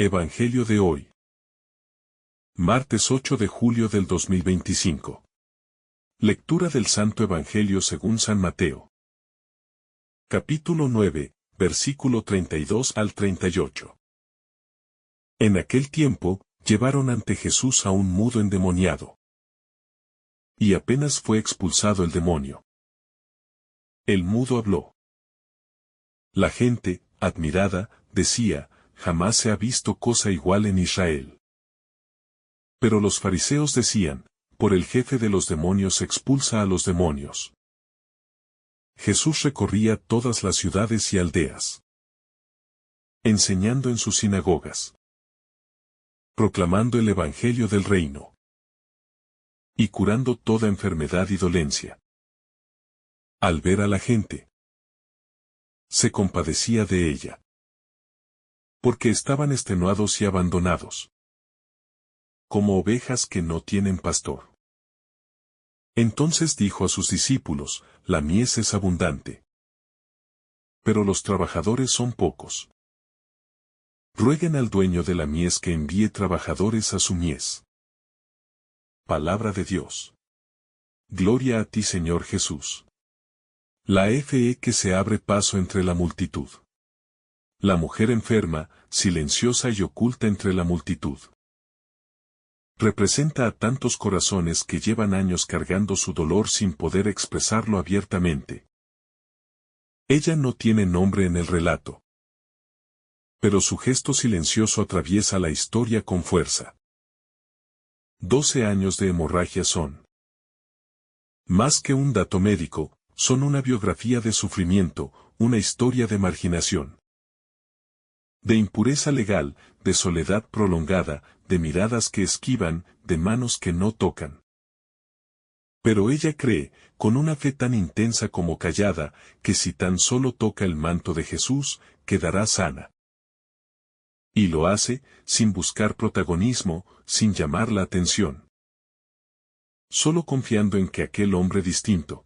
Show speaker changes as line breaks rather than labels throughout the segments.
Evangelio de hoy. Martes 8 de julio del 2025. Lectura del Santo Evangelio según San Mateo. Capítulo 9, versículo 32 al 38. En aquel tiempo, llevaron ante Jesús a un mudo endemoniado. Y apenas fue expulsado el demonio, el mudo habló. La gente, admirada, decía: jamás se ha visto cosa igual en Israel. Pero los fariseos decían: por el jefe de los demonios expulsa a los demonios. Jesús recorría todas las ciudades y aldeas, enseñando en sus sinagogas, proclamando el evangelio del reino, y curando toda enfermedad y dolencia. Al ver a la gente, se compadecía de ella, porque estaban extenuados y abandonados, como ovejas que no tienen pastor. Entonces dijo a sus discípulos: la mies es abundante, pero los trabajadores son pocos. Rueguen al dueño de la mies que envíe trabajadores a su mies. Palabra de Dios. Gloria a ti, Señor Jesús. La fe que se abre paso entre la multitud. La mujer enferma, silenciosa y oculta entre la multitud. Representa a tantos corazones que llevan años cargando su dolor sin poder expresarlo abiertamente. Ella no tiene nombre en el relato, pero su gesto silencioso atraviesa la historia con fuerza. 12 años de hemorragia son más que un dato médico, son una biografía de sufrimiento, una historia de marginación, de impureza legal, de soledad prolongada, de miradas que esquivan, de manos que no tocan. Pero ella cree, con una fe tan intensa como callada, que si tan solo toca el manto de Jesús, quedará sana. Y lo hace, sin buscar protagonismo, sin llamar la atención. Solo confiando en que aquel hombre distinto,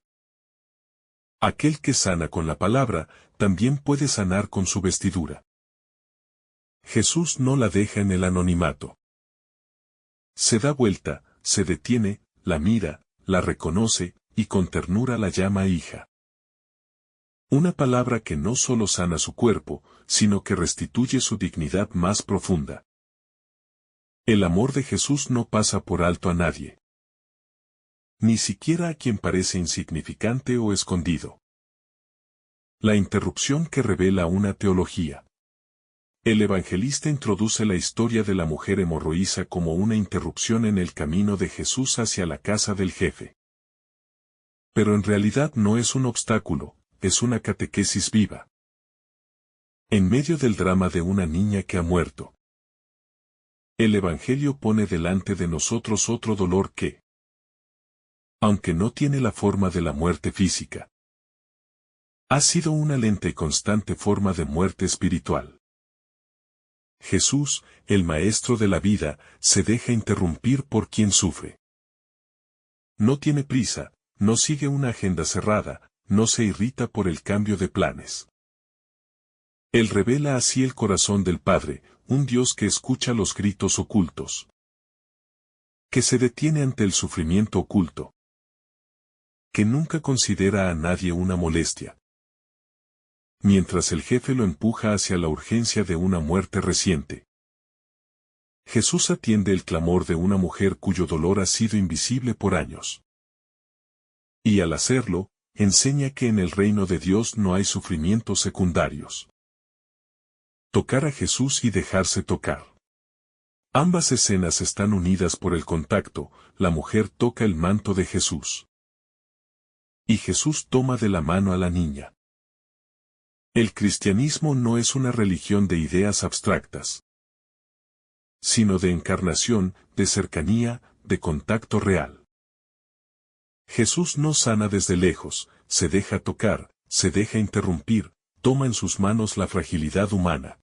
aquel que sana con la palabra, también puede sanar con su vestidura. Jesús no la deja en el anonimato. Se da vuelta, se detiene, la mira, la reconoce, y con ternura la llama hija. Una palabra que no solo sana su cuerpo, sino que restituye su dignidad más profunda. El amor de Jesús no pasa por alto a nadie, ni siquiera a quien parece insignificante o escondido. La interrupción que revela una teología. El evangelista introduce la historia de la mujer hemorroísa como una interrupción en el camino de Jesús hacia la casa del jefe. Pero en realidad no es un obstáculo, es una catequesis viva. En medio del drama de una niña que ha muerto, el evangelio pone delante de nosotros otro dolor que, aunque no tiene la forma de la muerte física, ha sido una lenta y constante forma de muerte espiritual. Jesús, el Maestro de la vida, se deja interrumpir por quien sufre. No tiene prisa, no sigue una agenda cerrada, no se irrita por el cambio de planes. Él revela así el corazón del Padre, un Dios que escucha los gritos ocultos, que se detiene ante el sufrimiento oculto, que nunca considera a nadie una molestia, mientras el jefe lo empuja hacia la urgencia de una muerte reciente. Jesús atiende el clamor de una mujer cuyo dolor ha sido invisible por años. Y al hacerlo, enseña que en el reino de Dios no hay sufrimientos secundarios. Tocar a Jesús y dejarse tocar. Ambas escenas están unidas por el contacto, la mujer toca el manto de Jesús. Y Jesús toma de la mano a la niña. El cristianismo no es una religión de ideas abstractas, sino de encarnación, de cercanía, de contacto real. Jesús no sana desde lejos, se deja tocar, se deja interrumpir, toma en sus manos la fragilidad humana.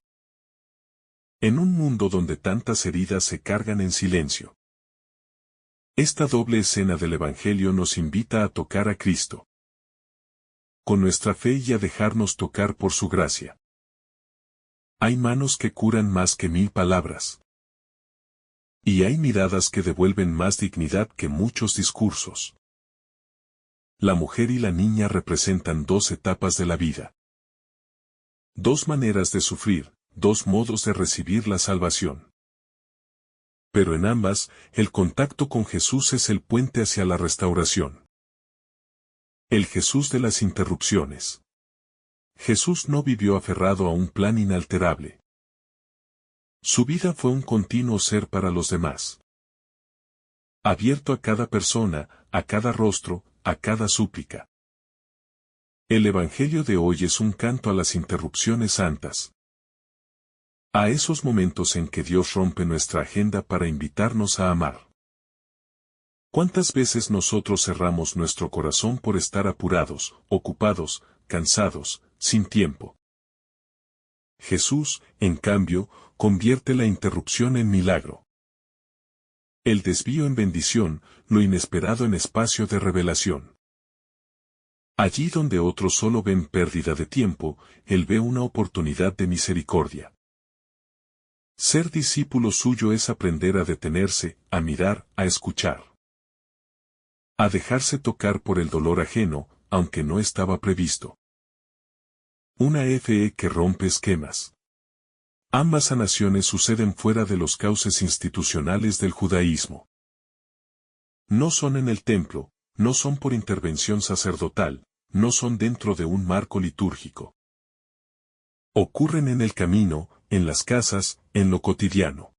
En un mundo donde tantas heridas se cargan en silencio, esta doble escena del Evangelio nos invita a tocar a Cristo, con nuestra fe y a dejarnos tocar por su gracia. Hay manos que curan más que 1000 palabras. Y hay miradas que devuelven más dignidad que muchos discursos. La mujer y la niña representan dos etapas de la vida. Dos maneras de sufrir, dos modos de recibir la salvación. Pero en ambas, el contacto con Jesús es el puente hacia la restauración. El Jesús de las interrupciones. Jesús no vivió aferrado a un plan inalterable. Su vida fue un continuo ser para los demás. Abierto a cada persona, a cada rostro, a cada súplica. El Evangelio de hoy es un canto a las interrupciones santas. A esos momentos en que Dios rompe nuestra agenda para invitarnos a amar. ¿Cuántas veces nosotros cerramos nuestro corazón por estar apurados, ocupados, cansados, sin tiempo? Jesús, en cambio, convierte la interrupción en milagro. El desvío en bendición, lo inesperado en espacio de revelación. Allí donde otros solo ven pérdida de tiempo, Él ve una oportunidad de misericordia. Ser discípulo suyo es aprender a detenerse, a mirar, a escuchar. A dejarse tocar por el dolor ajeno, aunque no estaba previsto. Una fe que rompe esquemas. Ambas sanaciones suceden fuera de los cauces institucionales del judaísmo. No son en el templo, no son por intervención sacerdotal, no son dentro de un marco litúrgico. Ocurren en el camino, en las casas, en lo cotidiano.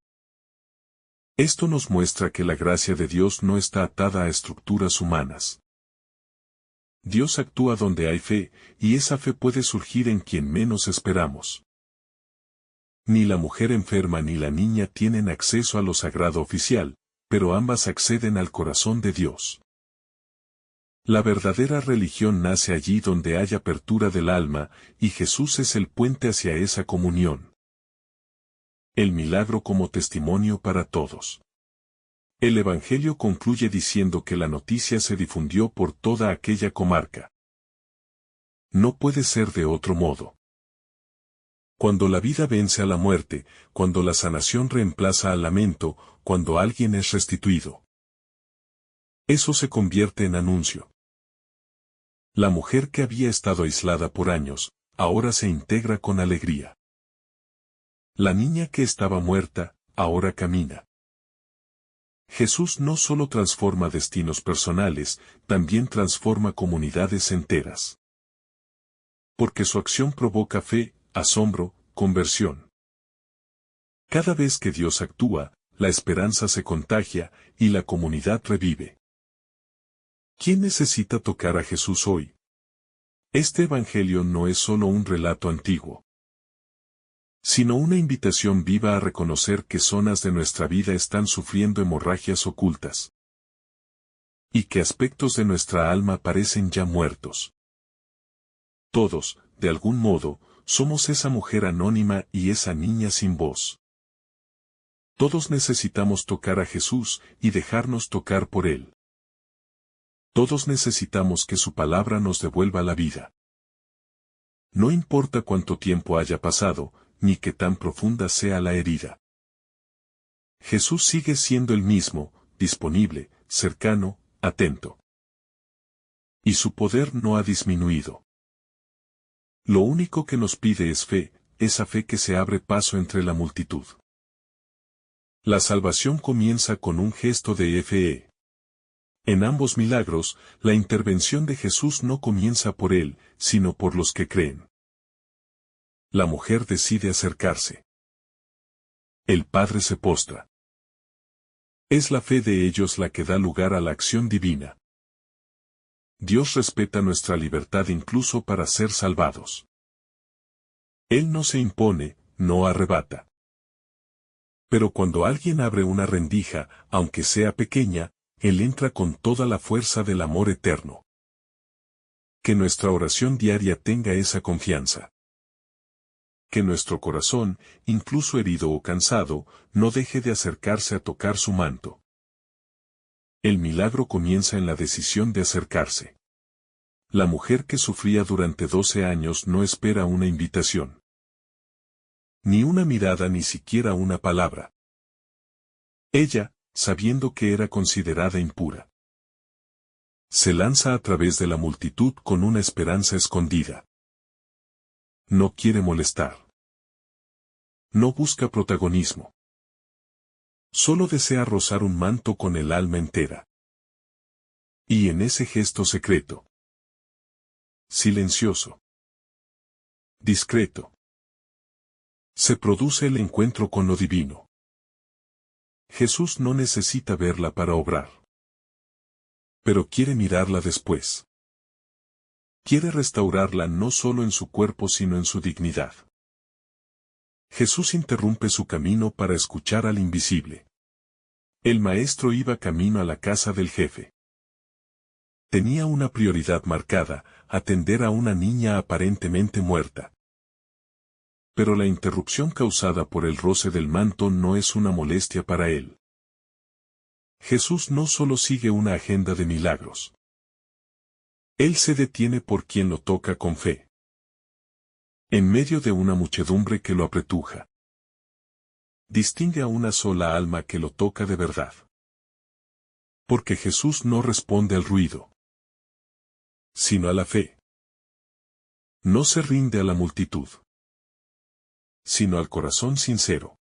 Esto nos muestra que la gracia de Dios no está atada a estructuras humanas. Dios actúa donde hay fe, y esa fe puede surgir en quien menos esperamos. Ni la mujer enferma ni la niña tienen acceso a lo sagrado oficial, pero ambas acceden al corazón de Dios. La verdadera religión nace allí donde hay apertura del alma, y Jesús es el puente hacia esa comunión. El milagro como testimonio para todos. El Evangelio concluye diciendo que la noticia se difundió por toda aquella comarca. No puede ser de otro modo. Cuando la vida vence a la muerte, cuando la sanación reemplaza al lamento, cuando alguien es restituido. Eso se convierte en anuncio. La mujer que había estado aislada por años, ahora se integra con alegría. La niña que estaba muerta, ahora camina. Jesús no solo transforma destinos personales, también transforma comunidades enteras. Porque su acción provoca fe, asombro, conversión. Cada vez que Dios actúa, la esperanza se contagia, y la comunidad revive. ¿Quién necesita tocar a Jesús hoy? Este Evangelio no es solo un relato antiguo, sino una invitación viva a reconocer que zonas de nuestra vida están sufriendo hemorragias ocultas. Y que aspectos de nuestra alma parecen ya muertos. Todos, de algún modo, somos esa mujer anónima y esa niña sin voz. Todos necesitamos tocar a Jesús y dejarnos tocar por Él. Todos necesitamos que su palabra nos devuelva la vida. No importa cuánto tiempo haya pasado, ni qué tan profunda sea la herida. Jesús sigue siendo el mismo, disponible, cercano, atento. Y su poder no ha disminuido. Lo único que nos pide es fe, esa fe que se abre paso entre la multitud. La salvación comienza con un gesto de fe. En ambos milagros, la intervención de Jesús no comienza por él, sino por los que creen. La mujer decide acercarse. El Padre se postra. Es la fe de ellos la que da lugar a la acción divina. Dios respeta nuestra libertad incluso para ser salvados. Él no se impone, no arrebata. Pero cuando alguien abre una rendija, aunque sea pequeña, Él entra con toda la fuerza del amor eterno. Que nuestra oración diaria tenga esa confianza. Que nuestro corazón, incluso herido o cansado, no deje de acercarse a tocar su manto. El milagro comienza en la decisión de acercarse. La mujer que sufría durante 12 años no espera una invitación. Ni una mirada, ni siquiera una palabra. Ella, sabiendo que era considerada impura, se lanza a través de la multitud con una esperanza escondida. No quiere molestar. No busca protagonismo. Solo desea rozar un manto con el alma entera. Y en ese gesto secreto, silencioso, discreto, se produce el encuentro con lo divino. Jesús no necesita verla para obrar. Pero quiere mirarla después. Quiere restaurarla no solo en su cuerpo sino en su dignidad. Jesús interrumpe su camino para escuchar al invisible. El maestro iba camino a la casa del jefe. Tenía una prioridad marcada, atender a una niña aparentemente muerta. Pero la interrupción causada por el roce del manto no es una molestia para él. Jesús no solo sigue una agenda de milagros. Él se detiene por quien lo toca con fe. En medio de una muchedumbre que lo apretuja, distingue a una sola alma que lo toca de verdad. Porque Jesús no responde al ruido, sino a la fe. No se rinde a la multitud, sino al corazón sincero,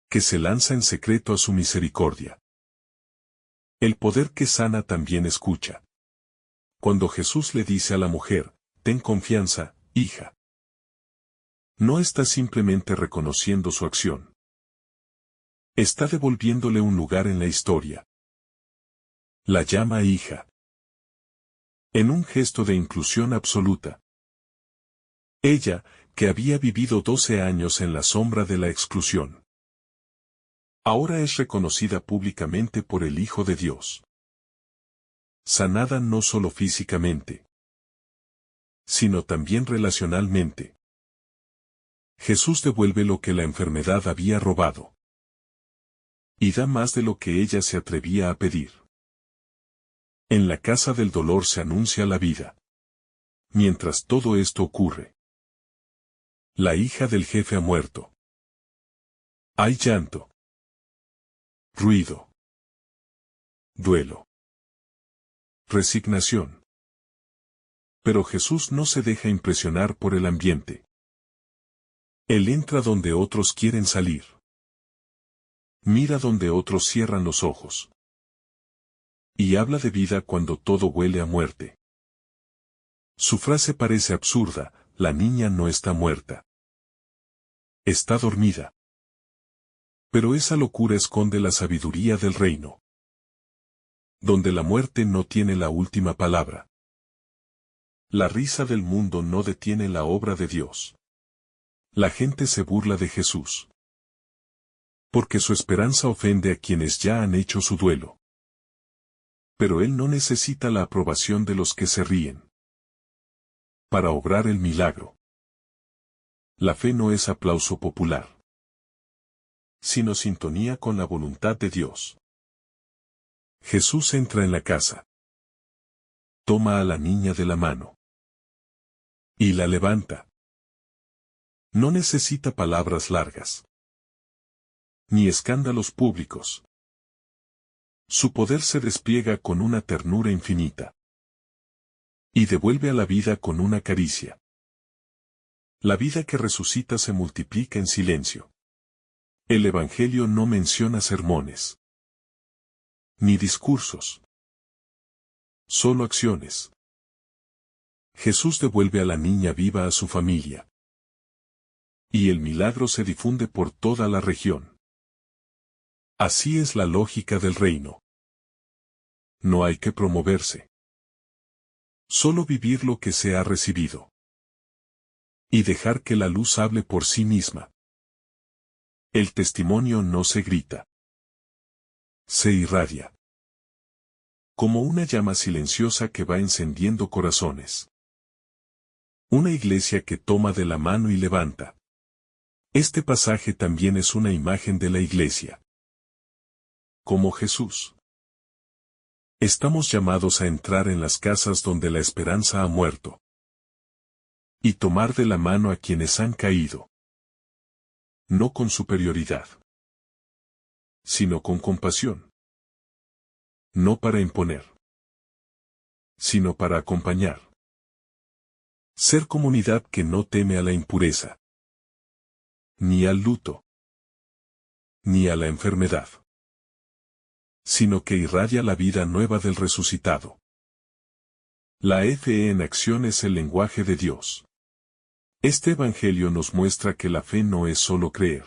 que se lanza en secreto a su misericordia. El poder que sana también escucha. Cuando Jesús le dice a la mujer, ten confianza, hija, no está simplemente reconociendo su acción. Está devolviéndole un lugar en la historia. La llama hija. En un gesto de inclusión absoluta. Ella, que había vivido 12 años en la sombra de la exclusión, ahora es reconocida públicamente por el Hijo de Dios. Sanada no solo físicamente, sino también relacionalmente. Jesús devuelve lo que la enfermedad había robado. Y da más de lo que ella se atrevía a pedir. En la casa del dolor se anuncia la vida. Mientras todo esto ocurre, la hija del jefe ha muerto. Hay llanto, ruido, duelo, resignación. Pero Jesús no se deja impresionar por el ambiente. Él entra donde otros quieren salir. Mira donde otros cierran los ojos. Y habla de vida cuando todo huele a muerte. Su frase parece absurda, la niña no está muerta. Está dormida. Pero esa locura esconde la sabiduría del reino. Donde la muerte no tiene la última palabra. La risa del mundo no detiene la obra de Dios. La gente se burla de Jesús. Porque su esperanza ofende a quienes ya han hecho su duelo. Pero Él no necesita la aprobación de los que se ríen para obrar el milagro. La fe no es aplauso popular, sino sintonía con la voluntad de Dios. Jesús entra en la casa. Toma a la niña de la mano. Y la levanta. No necesita palabras largas. Ni escándalos públicos. Su poder se despliega con una ternura infinita. Y devuelve a la vida con una caricia. La vida que resucita se multiplica en silencio. El Evangelio no menciona sermones. Ni discursos. Solo acciones. Jesús devuelve a la niña viva a su familia. Y el milagro se difunde por toda la región. Así es la lógica del reino. No hay que promoverse. Solo vivir lo que se ha recibido. Y dejar que la luz hable por sí misma. El testimonio no se grita. Se irradia. Como una llama silenciosa que va encendiendo corazones. Una iglesia que toma de la mano y levanta. Este pasaje también es una imagen de la iglesia. Como Jesús. Estamos llamados a entrar en las casas donde la esperanza ha muerto. Y tomar de la mano a quienes han caído. No con superioridad, sino con compasión. No para imponer, sino para acompañar. Ser comunidad que no teme a la impureza, ni al luto, ni a la enfermedad, sino que irradia la vida nueva del resucitado. La fe en acción es el lenguaje de Dios. Este evangelio nos muestra que la fe no es solo creer.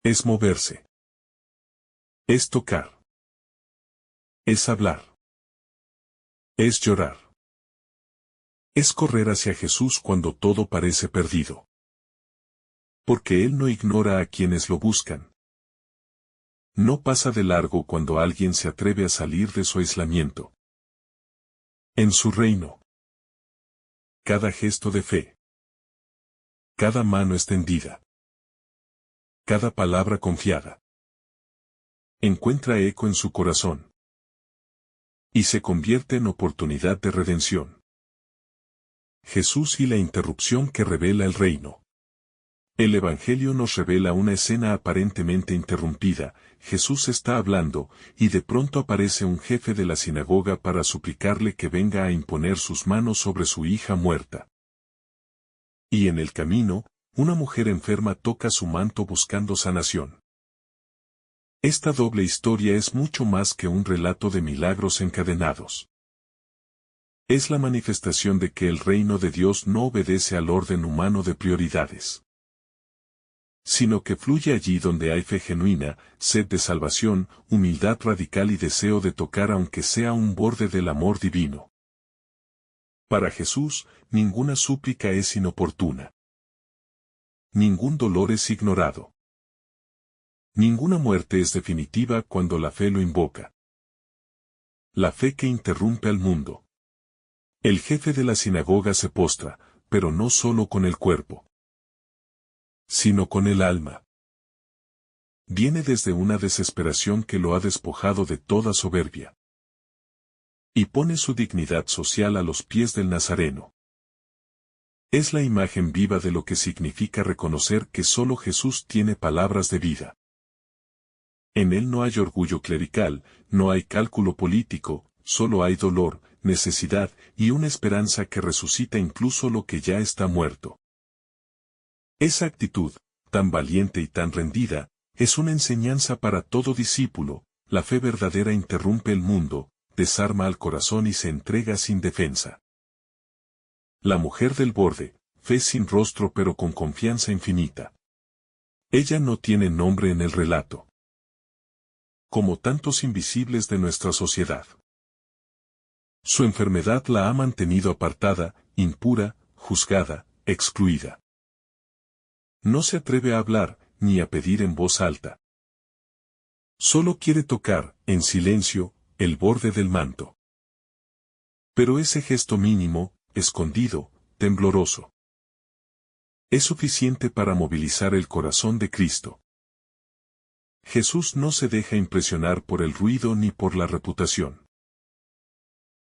Es moverse. Es tocar. Es hablar. Es llorar. Es correr hacia Jesús cuando todo parece perdido. Porque Él no ignora a quienes lo buscan. No pasa de largo cuando alguien se atreve a salir de su aislamiento. En su reino, cada gesto de fe, cada mano extendida, cada palabra confiada, encuentra eco en su corazón y se convierte en oportunidad de redención. Jesús y la interrupción que revela el reino. El Evangelio nos revela una escena aparentemente interrumpida. Jesús está hablando, y de pronto aparece un jefe de la sinagoga para suplicarle que venga a imponer sus manos sobre su hija muerta. Y en el camino, una mujer enferma toca su manto buscando sanación. Esta doble historia es mucho más que un relato de milagros encadenados. Es la manifestación de que el reino de Dios no obedece al orden humano de prioridades, sino que fluye allí donde hay fe genuina, sed de salvación, humildad radical y deseo de tocar aunque sea un borde del amor divino. Para Jesús, ninguna súplica es inoportuna. Ningún dolor es ignorado. Ninguna muerte es definitiva cuando la fe lo invoca. La fe que interrumpe al mundo. El jefe de la sinagoga se postra, pero no solo con el cuerpo, sino con el alma. Viene desde una desesperación que lo ha despojado de toda soberbia. Y pone su dignidad social a los pies del Nazareno. Es la imagen viva de lo que significa reconocer que solo Jesús tiene palabras de vida. En él no hay orgullo clerical, no hay cálculo político, solo hay dolor, necesidad y una esperanza que resucita incluso lo que ya está muerto. Esa actitud, tan valiente y tan rendida, es una enseñanza para todo discípulo. La fe verdadera interrumpe el mundo, desarma al corazón y se entrega sin defensa. La mujer del borde, fe sin rostro pero con confianza infinita. Ella no tiene nombre en el relato, como tantos invisibles de nuestra sociedad. Su enfermedad la ha mantenido apartada, impura, juzgada, excluida. No se atreve a hablar, ni a pedir en voz alta. Solo quiere tocar, en silencio, el borde del manto. Pero ese gesto mínimo, escondido, tembloroso, es suficiente para movilizar el corazón de Cristo. Jesús no se deja impresionar por el ruido ni por la reputación,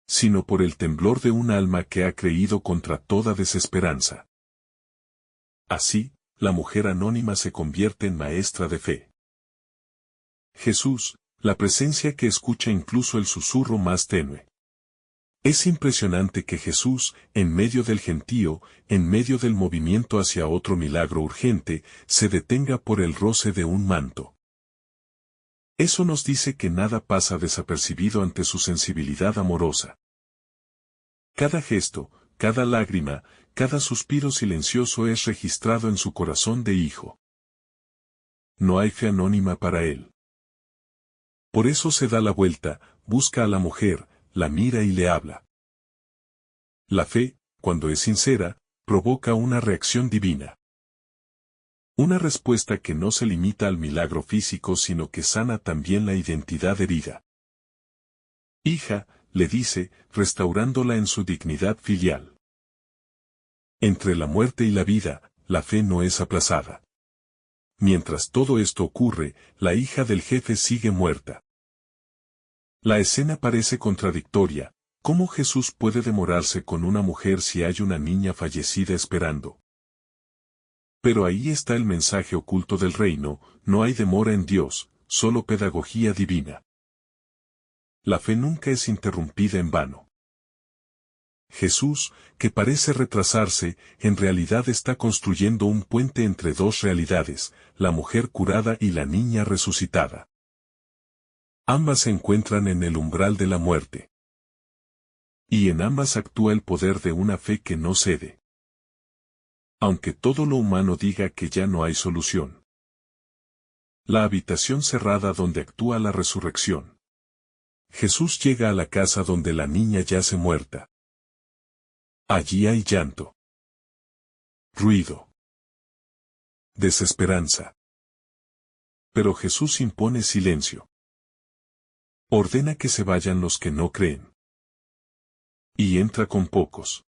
sino por el temblor de un alma que ha creído contra toda desesperanza. Así, la mujer anónima se convierte en maestra de fe. Jesús, la presencia que escucha incluso el susurro más tenue. Es impresionante que Jesús, en medio del gentío, en medio del movimiento hacia otro milagro urgente, se detenga por el roce de un manto. Eso nos dice que nada pasa desapercibido ante su sensibilidad amorosa. Cada gesto, cada lágrima, cada suspiro silencioso es registrado en su corazón de hijo. No hay fe anónima para él. Por eso se da la vuelta, busca a la mujer, la mira y le habla. La fe, cuando es sincera, provoca una reacción divina. Una respuesta que no se limita al milagro físico sino que sana también la identidad herida. Hija, le dice, restaurándola en su dignidad filial. Entre la muerte y la vida, la fe no es aplazada. Mientras todo esto ocurre, la hija del jefe sigue muerta. La escena parece contradictoria. ¿Cómo Jesús puede demorarse con una mujer si hay una niña fallecida esperando? Pero ahí está el mensaje oculto del reino, no hay demora en Dios, solo pedagogía divina. La fe nunca es interrumpida en vano. Jesús, que parece retrasarse, en realidad está construyendo un puente entre dos realidades, la mujer curada y la niña resucitada. Ambas se encuentran en el umbral de la muerte. Y en ambas actúa el poder de una fe que no cede. Aunque todo lo humano diga que ya no hay solución. La habitación cerrada donde actúa la resurrección. Jesús llega a la casa donde la niña yace muerta. Allí hay llanto, ruido, desesperanza. Pero Jesús impone silencio. Ordena que se vayan los que no creen. Y entra con pocos.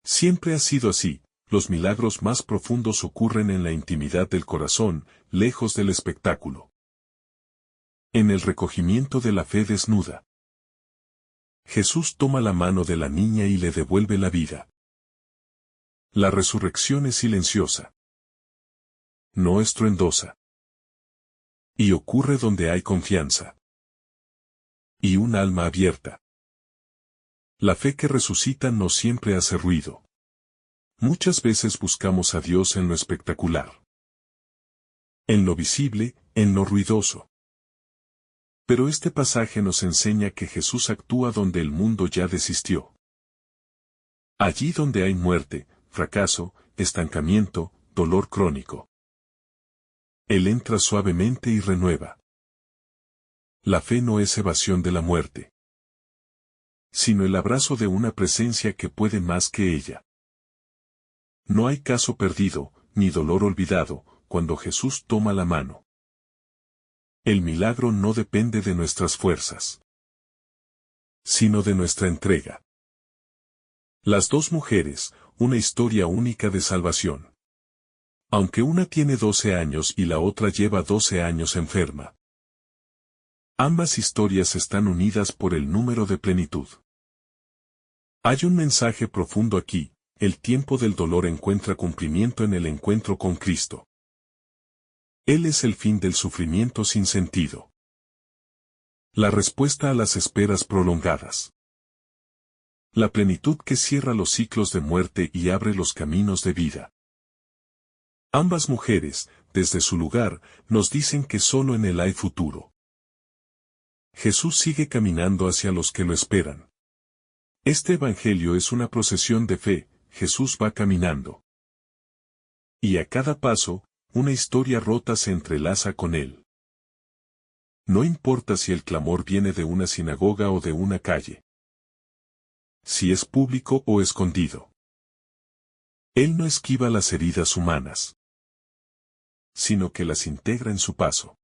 Siempre ha sido así, los milagros más profundos ocurren en la intimidad del corazón, lejos del espectáculo. En el recogimiento de la fe desnuda. Jesús toma la mano de la niña y le devuelve la vida. La resurrección es silenciosa. No estruendosa. Y ocurre donde hay confianza. Y un alma abierta. La fe que resucita no siempre hace ruido. Muchas veces buscamos a Dios en lo espectacular. En lo visible, en lo ruidoso. Pero este pasaje nos enseña que Jesús actúa donde el mundo ya desistió. Allí donde hay muerte, fracaso, estancamiento, dolor crónico. Él entra suavemente y renueva. La fe no es evasión de la muerte, sino el abrazo de una presencia que puede más que ella. No hay caso perdido, ni dolor olvidado, cuando Jesús toma la mano. El milagro no depende de nuestras fuerzas, sino de nuestra entrega. Las dos mujeres, una historia única de salvación. Aunque una tiene 12 años y la otra lleva 12 años enferma. Ambas historias están unidas por el número de plenitud. Hay un mensaje profundo aquí, el tiempo del dolor encuentra cumplimiento en el encuentro con Cristo. Él es el fin del sufrimiento sin sentido. La respuesta a las esperas prolongadas. La plenitud que cierra los ciclos de muerte y abre los caminos de vida. Ambas mujeres, desde su lugar, nos dicen que solo en Él hay futuro. Jesús sigue caminando hacia los que lo esperan. Este evangelio es una procesión de fe, Jesús va caminando. Y a cada paso, una historia rota se entrelaza con Él. No importa si el clamor viene de una sinagoga o de una calle. Si es público o escondido. Él no esquiva las heridas humanas, sino que las integra en su paso.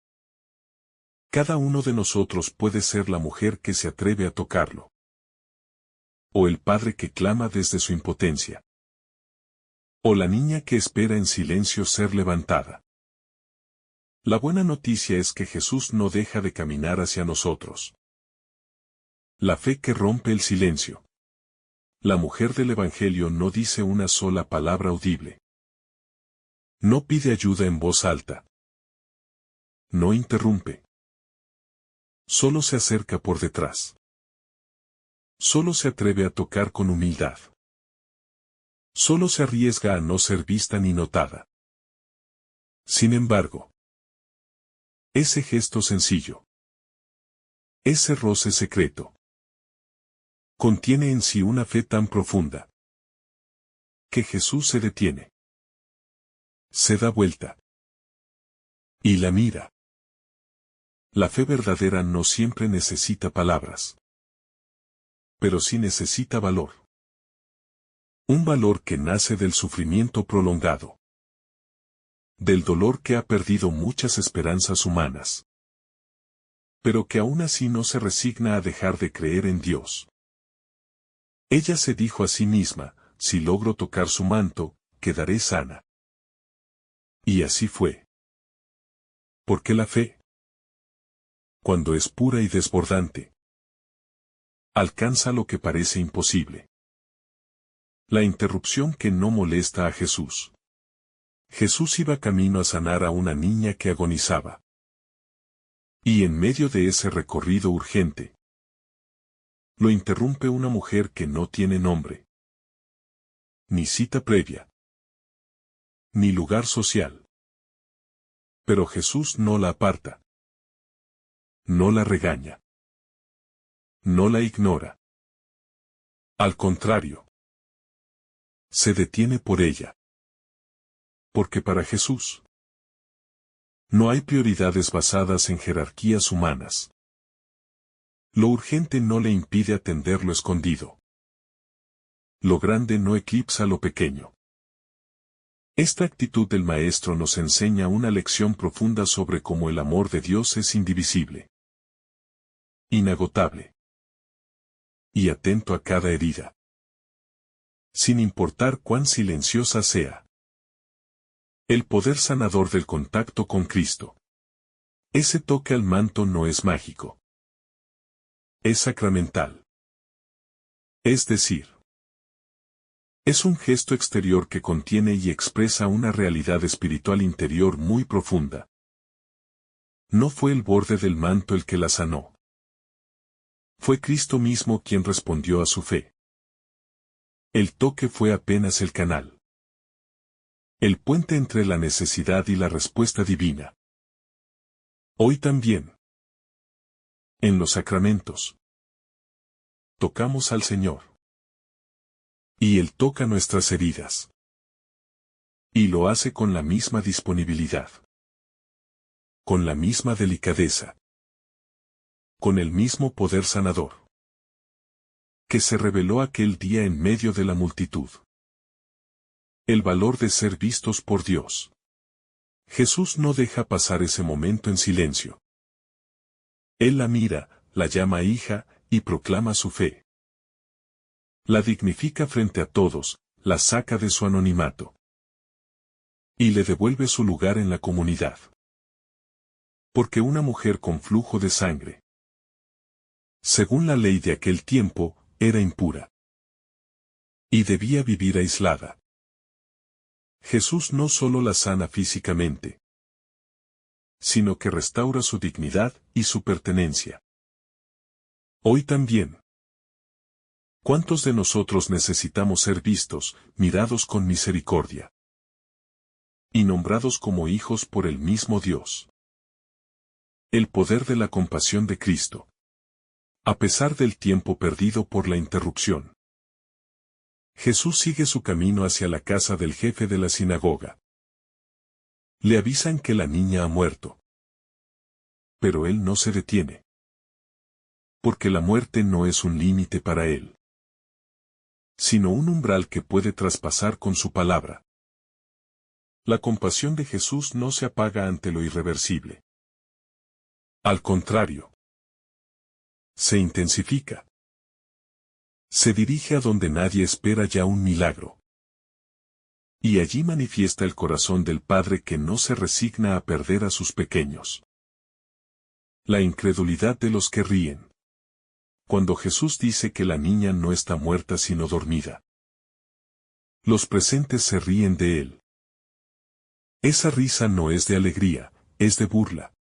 Cada uno de nosotros puede ser la mujer que se atreve a tocarlo. O el padre que clama desde su impotencia. O la niña que espera en silencio ser levantada. La buena noticia es que Jesús no deja de caminar hacia nosotros. La fe que rompe el silencio. La mujer del Evangelio no dice una sola palabra audible. No pide ayuda en voz alta. No interrumpe. Solo se acerca por detrás. Solo se atreve a tocar con humildad. Solo se arriesga a no ser vista ni notada. Sin embargo, ese gesto sencillo, ese roce secreto, contiene en sí una fe tan profunda, que Jesús se detiene, se da vuelta, y la mira. La fe verdadera no siempre necesita palabras, pero sí necesita valor. Un valor que nace del sufrimiento prolongado. Del dolor que ha perdido muchas esperanzas humanas. Pero que aún así no se resigna a dejar de creer en Dios. Ella se dijo a sí misma, si logro tocar su manto, quedaré sana. Y así fue. Porque la fe, cuando es pura y desbordante, alcanza lo que parece imposible. La interrupción que no molesta a Jesús. Jesús iba camino a sanar a una niña que agonizaba. Y en medio de ese recorrido urgente, lo interrumpe una mujer que no tiene nombre, ni cita previa, ni lugar social. Pero Jesús no la aparta, no la regaña, no la ignora. Al contrario, se detiene por ella. Porque para Jesús no hay prioridades basadas en jerarquías humanas. Lo urgente no le impide atender lo escondido. Lo grande no eclipsa lo pequeño. Esta actitud del Maestro nos enseña una lección profunda sobre cómo el amor de Dios es indivisible, inagotable y atento a cada herida, sin importar cuán silenciosa sea. El poder sanador del contacto con Cristo. Ese toque al manto no es mágico. Es sacramental. Es decir, es un gesto exterior que contiene y expresa una realidad espiritual interior muy profunda. No fue el borde del manto el que la sanó. Fue Cristo mismo quien respondió a su fe. El toque fue apenas el canal. El puente entre la necesidad y la respuesta divina. Hoy también, en los sacramentos, tocamos al Señor. Y Él toca nuestras heridas. Y lo hace con la misma disponibilidad. Con la misma delicadeza. Con el mismo poder sanador. Que se reveló aquel día en medio de la multitud. El valor de ser vistos por Dios. Jesús no deja pasar ese momento en silencio. Él la mira, la llama hija, y proclama su fe. La dignifica frente a todos, la saca de su anonimato. Y le devuelve su lugar en la comunidad. Porque una mujer con flujo de sangre, según la ley de aquel tiempo, era impura. Y debía vivir aislada. Jesús no solo la sana físicamente, sino que restaura su dignidad y su pertenencia. Hoy también. ¿Cuántos de nosotros necesitamos ser vistos, mirados con misericordia? Y nombrados como hijos por el mismo Dios. El poder de la compasión de Cristo. A pesar del tiempo perdido por la interrupción. Jesús sigue su camino hacia la casa del jefe de la sinagoga. Le avisan que la niña ha muerto. Pero él no se detiene. Porque la muerte no es un límite para él, sino un umbral que puede traspasar con su palabra. La compasión de Jesús no se apaga ante lo irreversible. Al contrario, se intensifica. Se dirige a donde nadie espera ya un milagro. Y allí manifiesta el corazón del Padre que no se resigna a perder a sus pequeños. La incredulidad de los que ríen. Cuando Jesús dice que la niña no está muerta sino dormida. Los presentes se ríen de él. Esa risa no es de alegría, es de burla.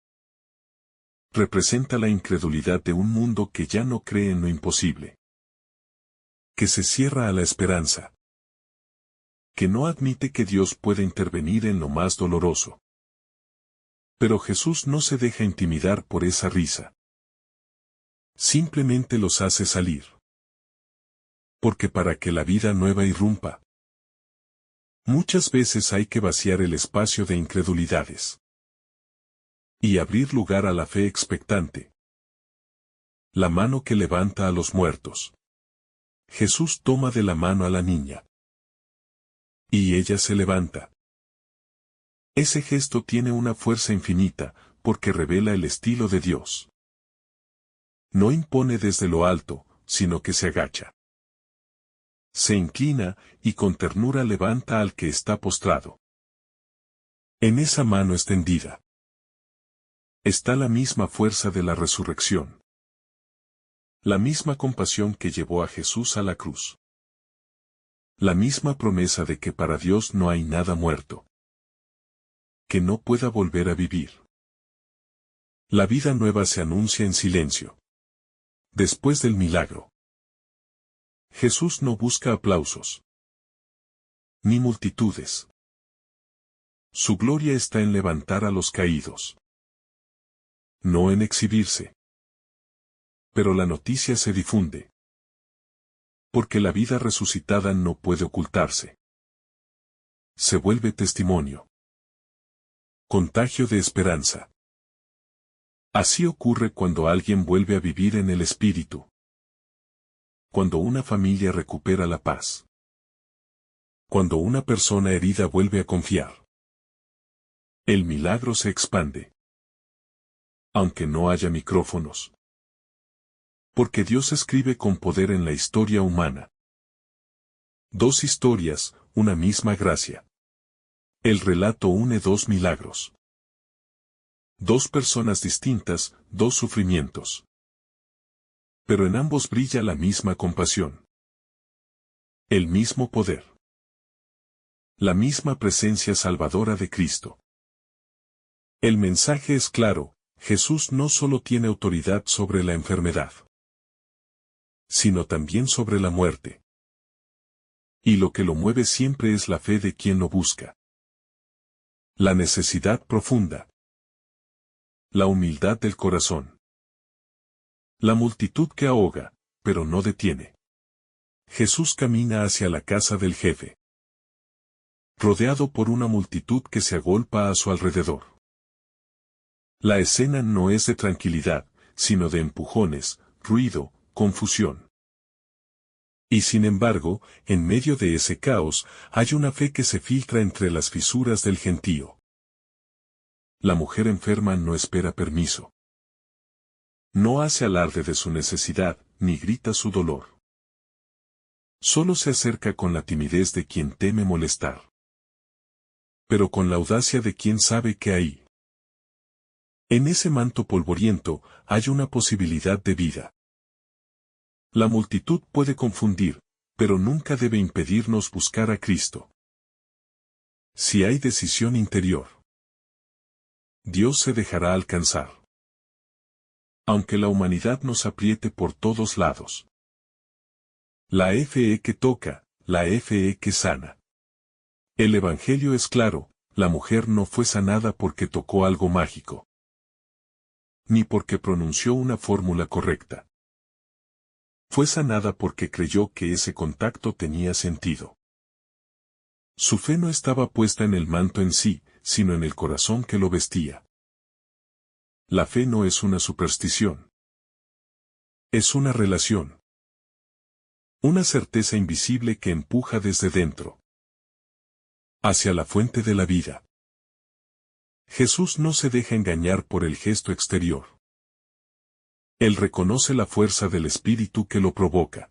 Representa la incredulidad de un mundo que ya no cree en lo imposible. Que se cierra a la esperanza. Que no admite que Dios pueda intervenir en lo más doloroso. Pero Jesús no se deja intimidar por esa risa. Simplemente los hace salir. Porque para que la vida nueva irrumpa, muchas veces hay que vaciar el espacio de incredulidades. Y abrir lugar a la fe expectante. La mano que levanta a los muertos. Jesús toma de la mano a la niña. Y ella se levanta. Ese gesto tiene una fuerza infinita, porque revela el estilo de Dios. No impone desde lo alto, sino que se agacha. Se inclina, y con ternura levanta al que está postrado. En esa mano extendida está la misma fuerza de la resurrección. La misma compasión que llevó a Jesús a la cruz. La misma promesa de que para Dios no hay nada muerto. que no pueda volver a vivir. La vida nueva se anuncia en silencio. Después del milagro. Jesús no busca aplausos. Ni multitudes. Su gloria está en levantar a los caídos. No en exhibirse. Pero la noticia se difunde. Porque la vida resucitada no puede ocultarse. Se vuelve testimonio. Contagio de esperanza. Así ocurre cuando alguien vuelve a vivir en el Espíritu. Cuando una familia recupera la paz. Cuando una persona herida vuelve a confiar. El milagro se expande. Aunque no haya micrófonos. Porque Dios escribe con poder en la historia humana. Dos historias, una misma gracia. El relato une dos milagros. Dos personas distintas, dos sufrimientos. Pero en ambos brilla la misma compasión. El mismo poder. La misma presencia salvadora de Cristo. El mensaje es claro, Jesús no solo tiene autoridad sobre la enfermedad, sino también sobre la muerte. Y lo que lo mueve siempre es la fe de quien lo busca. La necesidad profunda. La humildad del corazón. La multitud que ahoga, pero no detiene. Jesús camina hacia la casa del jefe. Rodeado por una multitud que se agolpa a su alrededor. La escena no es de tranquilidad, sino de empujones, ruido, confusión. Y sin embargo, en medio de ese caos, hay una fe que se filtra entre las fisuras del gentío. La mujer enferma no espera permiso. No hace alarde de su necesidad, ni grita su dolor. Solo se acerca con la timidez de quien teme molestar. Pero con la audacia de quien sabe que ahí, en ese manto polvoriento, hay una posibilidad de vida. La multitud puede confundir, pero nunca debe impedirnos buscar a Cristo. Si hay decisión interior, Dios se dejará alcanzar. Aunque la humanidad nos apriete por todos lados. La fe que toca, la fe que sana. El Evangelio es claro, la mujer no fue sanada porque tocó algo mágico. Ni porque pronunció una fórmula correcta. Fue sanada porque creyó que ese contacto tenía sentido. Su fe no estaba puesta en el manto en sí, sino en el corazón que lo vestía. La fe no es una superstición. Es una relación. Una certeza invisible que empuja desde dentro. Hacia la fuente de la vida. Jesús no se deja engañar por el gesto exterior. Él reconoce la fuerza del espíritu que lo provoca.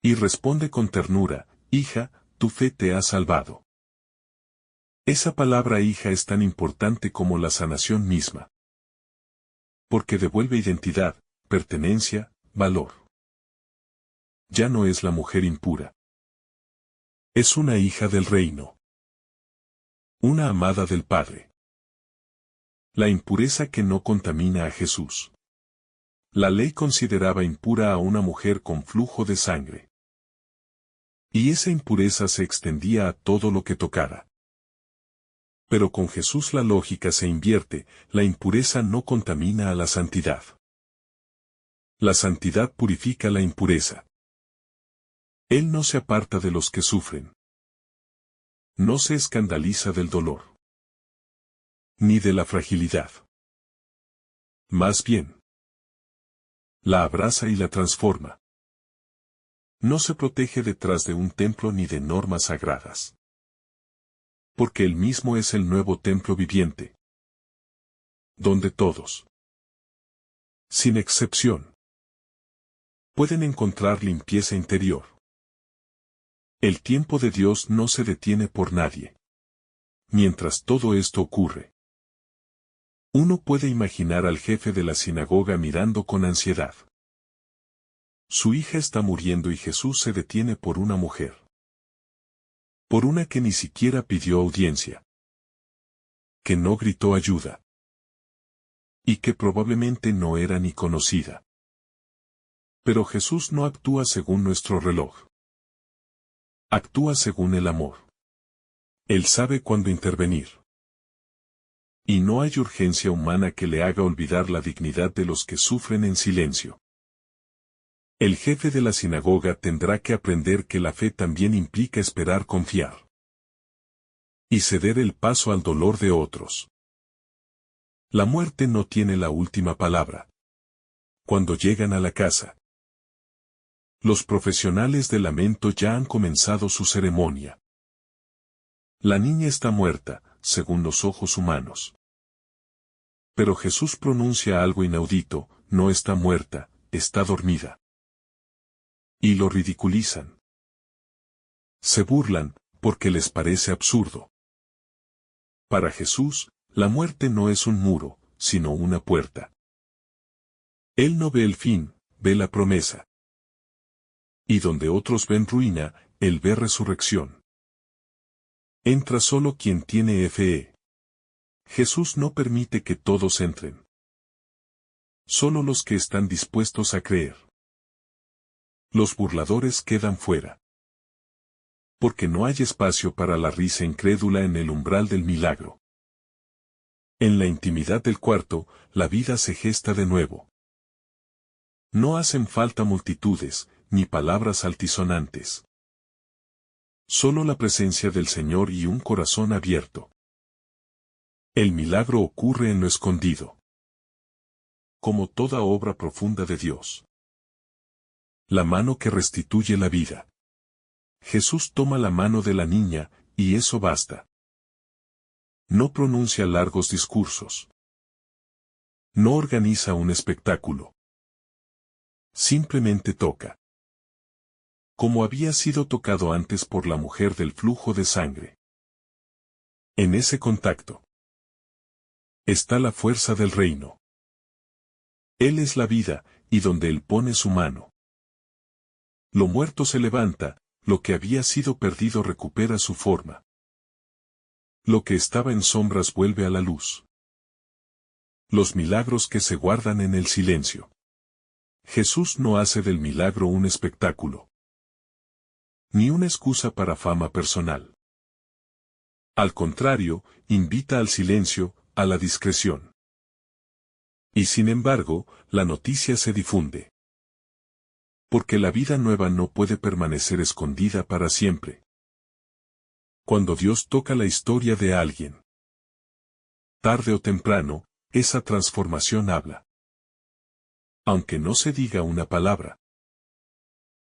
Y responde con ternura, hija, tu fe te ha salvado. Esa palabra hija es tan importante como la sanación misma. Porque devuelve identidad, pertenencia, valor. Ya no es la mujer impura. Es una hija del reino. Una amada del Padre. La impureza que no contamina a Jesús. La ley consideraba impura a una mujer con flujo de sangre. Y esa impureza se extendía a todo lo que tocara. Pero con Jesús la lógica se invierte, la impureza no contamina a la santidad. La santidad purifica la impureza. Él no se aparta de los que sufren. No se escandaliza del dolor. Ni de la fragilidad. Más bien, la abraza y la transforma. No se protege detrás de un templo ni de normas sagradas. Porque él mismo es el nuevo templo viviente. Donde todos, sin excepción, pueden encontrar limpieza interior. El tiempo de Dios no se detiene por nadie. Mientras todo esto ocurre, uno puede imaginar al jefe de la sinagoga mirando con ansiedad. Su hija está muriendo y Jesús se detiene por una mujer. Por una que ni siquiera pidió audiencia. que no gritó ayuda. Y que probablemente no era ni conocida. Pero Jesús no actúa según nuestro reloj. Actúa según el amor. Él sabe cuándo intervenir. Y no hay urgencia humana que le haga olvidar la dignidad de los que sufren en silencio. El jefe de la sinagoga tendrá que aprender que la fe también implica esperar confiar. Y ceder el paso al dolor de otros. La muerte no tiene la última palabra. Cuando llegan a la casa, los profesionales del lamento ya han comenzado su ceremonia. La niña está muerta, según los ojos humanos. Pero Jesús pronuncia algo inaudito: no está muerta, está dormida. Y lo ridiculizan. Se burlan, porque les parece absurdo. Para Jesús, la muerte no es un muro, sino una puerta. Él no ve el fin, ve la promesa. Y donde otros ven ruina, Él ve resurrección. Entra solo quien tiene fe. Jesús no permite que todos entren. Solo los que están dispuestos a creer. Los burladores quedan fuera. Porque no hay espacio para la risa incrédula en el umbral del milagro. En la intimidad del cuarto, la vida se gesta de nuevo. No hacen falta multitudes, ni palabras altisonantes. Solo la presencia del Señor y un corazón abierto. El milagro ocurre en lo escondido. Como toda obra profunda de Dios. La mano que restituye la vida. Jesús toma la mano de la niña, y eso basta. No pronuncia largos discursos. No organiza un espectáculo. Simplemente toca. Como había sido tocado antes por la mujer del flujo de sangre. En ese contacto está la fuerza del reino. Él es la vida, y donde Él pone su mano, lo muerto se levanta, lo que había sido perdido recupera su forma. Lo que estaba en sombras vuelve a la luz. Los milagros que se guardan en el silencio. Jesús no hace del milagro un espectáculo. Ni una excusa para fama personal. Al contrario, invita al silencio, a la discreción. Y sin embargo, la noticia se difunde. Porque la vida nueva no puede permanecer escondida para siempre. Cuando Dios toca la historia de alguien, tarde o temprano, esa transformación habla. Aunque no se diga una palabra.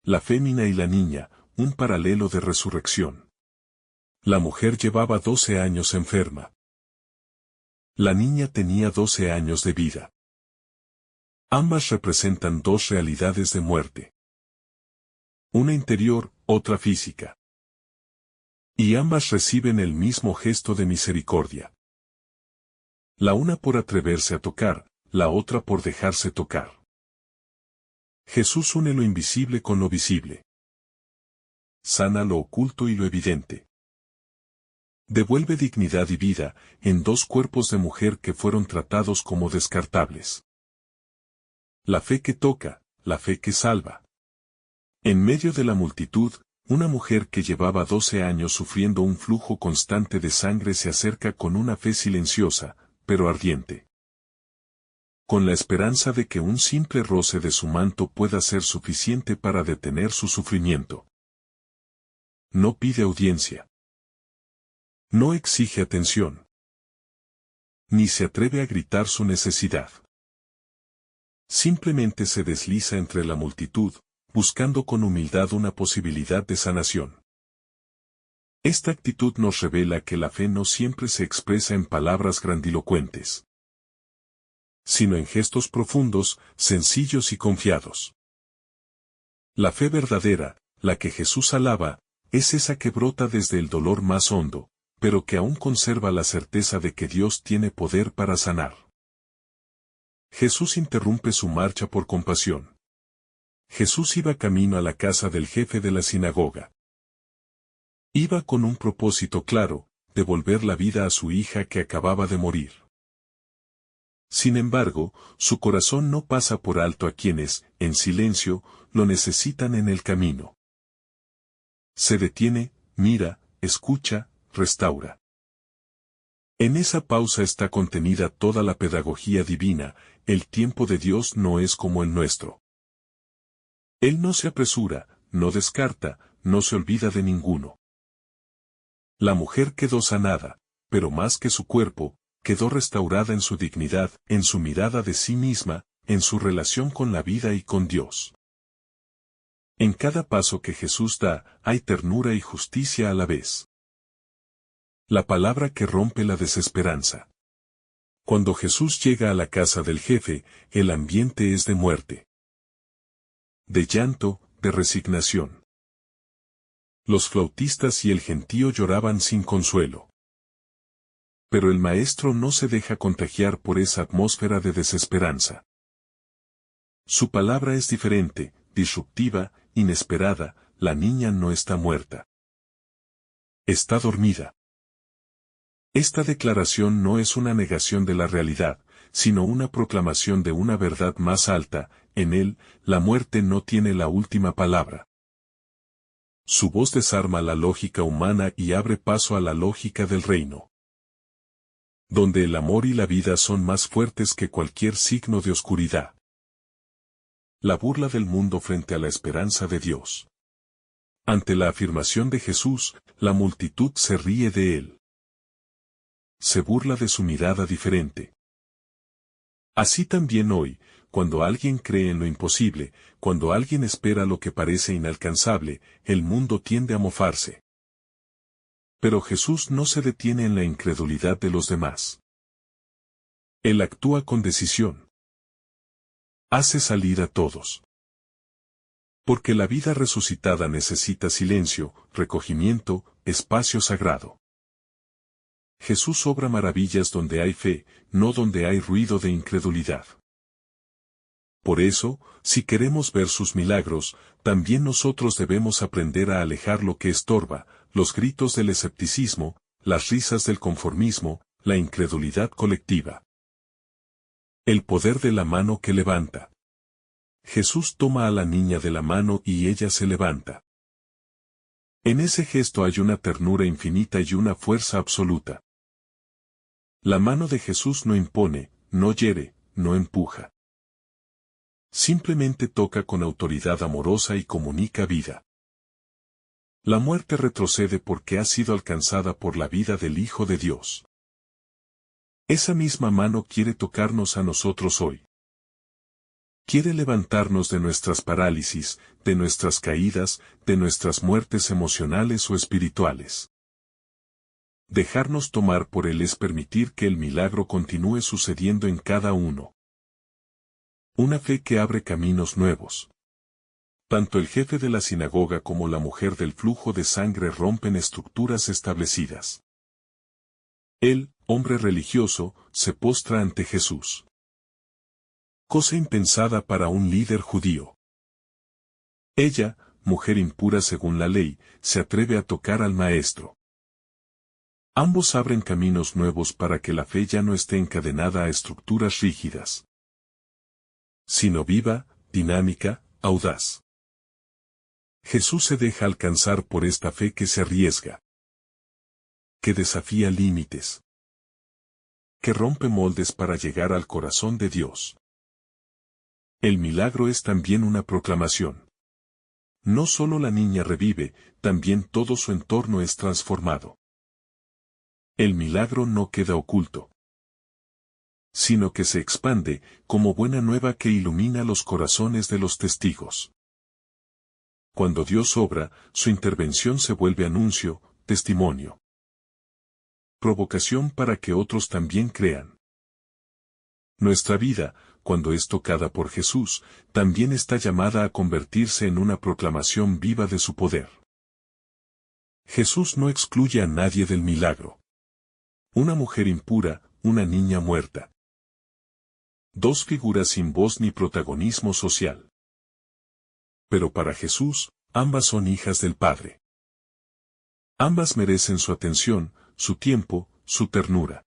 La fémina y la niña, un paralelo de resurrección. La mujer llevaba 12 años enferma. La niña tenía 12 años de vida. Ambas representan dos realidades de muerte. Una interior, otra física. Y ambas reciben el mismo gesto de misericordia. La una por atreverse a tocar, la otra por dejarse tocar. Jesús une lo invisible con lo visible. Sana lo oculto y lo evidente. Devuelve dignidad y vida, en dos cuerpos de mujer que fueron tratados como descartables. La fe que toca, la fe que salva. En medio de la multitud, una mujer que llevaba 12 años sufriendo un flujo constante de sangre se acerca con una fe silenciosa, pero ardiente. Con la esperanza de que un simple roce de su manto pueda ser suficiente para detener su sufrimiento. No pide audiencia. No exige atención. Ni se atreve a gritar su necesidad. Simplemente se desliza entre la multitud, buscando con humildad una posibilidad de sanación. Esta actitud nos revela que la fe no siempre se expresa en palabras grandilocuentes, sino en gestos profundos, sencillos y confiados. La fe verdadera, la que Jesús alaba, es esa que brota desde el dolor más hondo, pero que aún conserva la certeza de que Dios tiene poder para sanar. Jesús interrumpe su marcha por compasión. Jesús iba camino a la casa del jefe de la sinagoga. Iba con un propósito claro: devolver la vida a su hija que acababa de morir. Sin embargo, su corazón no pasa por alto a quienes, en silencio, lo necesitan en el camino. Se detiene, mira, escucha, restaura. En esa pausa está contenida toda la pedagogía divina. El tiempo de Dios no es como el nuestro. Él no se apresura, no descarta, no se olvida de ninguno. La mujer quedó sanada, pero más que su cuerpo, quedó restaurada en su dignidad, en su mirada de sí misma, en su relación con la vida y con Dios. En cada paso que Jesús da, hay ternura y justicia a la vez. La palabra que rompe la desesperanza. Cuando Jesús llega a la casa del jefe, el ambiente es de muerte, de llanto, de resignación. Los flautistas y el gentío lloraban sin consuelo. Pero el maestro no se deja contagiar por esa atmósfera de desesperanza. Su palabra es diferente, disruptiva, inesperada. La niña no está muerta. Está dormida. Esta declaración no es una negación de la realidad, sino una proclamación de una verdad más alta. En él, la muerte no tiene la última palabra. Su voz desarma la lógica humana y abre paso a la lógica del reino, donde el amor y la vida son más fuertes que cualquier signo de oscuridad. La burla del mundo frente a la esperanza de Dios. Ante la afirmación de Jesús, la multitud se ríe de él. Se burla de su mirada diferente. Así también hoy, cuando alguien cree en lo imposible, cuando alguien espera lo que parece inalcanzable, el mundo tiende a mofarse. Pero Jesús no se detiene en la incredulidad de los demás. Él actúa con decisión. Hace salir a todos. Porque la vida resucitada necesita silencio, recogimiento, espacio sagrado. Jesús obra maravillas donde hay fe, no donde hay ruido de incredulidad. Por eso, si queremos ver sus milagros, también nosotros debemos aprender a alejar lo que estorba, los gritos del escepticismo, las risas del conformismo, la incredulidad colectiva. El poder de la mano que levanta. Jesús toma a la niña de la mano y ella se levanta. En ese gesto hay una ternura infinita y una fuerza absoluta. La mano de Jesús no impone, no hiere, no empuja. Simplemente toca con autoridad amorosa y comunica vida. La muerte retrocede porque ha sido alcanzada por la vida del Hijo de Dios. Esa misma mano quiere tocarnos a nosotros hoy. Quiere levantarnos de nuestras parálisis, de nuestras caídas, de nuestras muertes emocionales o espirituales. Dejarnos tomar por Él es permitir que el milagro continúe sucediendo en cada uno. Una fe que abre caminos nuevos. Tanto el jefe de la sinagoga como la mujer del flujo de sangre rompen estructuras establecidas. Él, hombre religioso, se postra ante Jesús. Cosa impensada para un líder judío. Ella, mujer impura según la ley, se atreve a tocar al maestro. Ambos abren caminos nuevos para que la fe ya no esté encadenada a estructuras rígidas, sino viva, dinámica, audaz. Jesús se deja alcanzar por esta fe que se arriesga, que desafía límites, que rompe moldes para llegar al corazón de Dios. El milagro es también una proclamación. No solo la niña revive, también todo su entorno es transformado. El milagro no queda oculto, sino que se expande, como buena nueva que ilumina los corazones de los testigos. Cuando Dios obra, su intervención se vuelve anuncio, testimonio. Provocación para que otros también crean. Nuestra vida, cuando es tocada por Jesús, también está llamada a convertirse en una proclamación viva de su poder. Jesús no excluye a nadie del milagro. Una mujer impura, una niña muerta. Dos figuras sin voz ni protagonismo social. Pero para Jesús, ambas son hijas del Padre. Ambas merecen su atención, su tiempo, su ternura.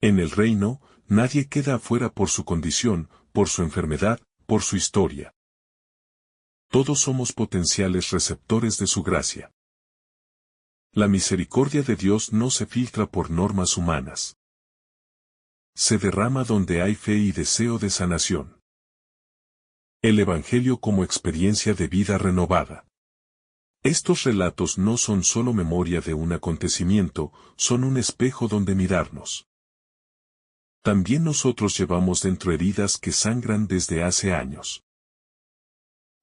En el reino, nadie queda afuera por su condición, por su enfermedad, por su historia. Todos somos potenciales receptores de su gracia. La misericordia de Dios no se filtra por normas humanas. Se derrama donde hay fe y deseo de sanación. El Evangelio como experiencia de vida renovada. Estos relatos no son solo memoria de un acontecimiento, son un espejo donde mirarnos. También nosotros llevamos dentro heridas que sangran desde hace años.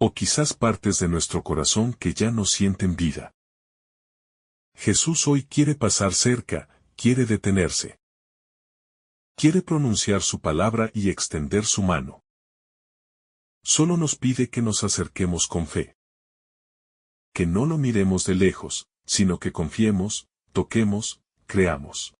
O quizás partes de nuestro corazón que ya no sienten vida. Jesús hoy quiere pasar cerca, quiere detenerse. Quiere pronunciar su palabra y extender su mano. Solo nos pide que nos acerquemos con fe. Que no lo miremos de lejos, sino que confiemos, toquemos, creamos.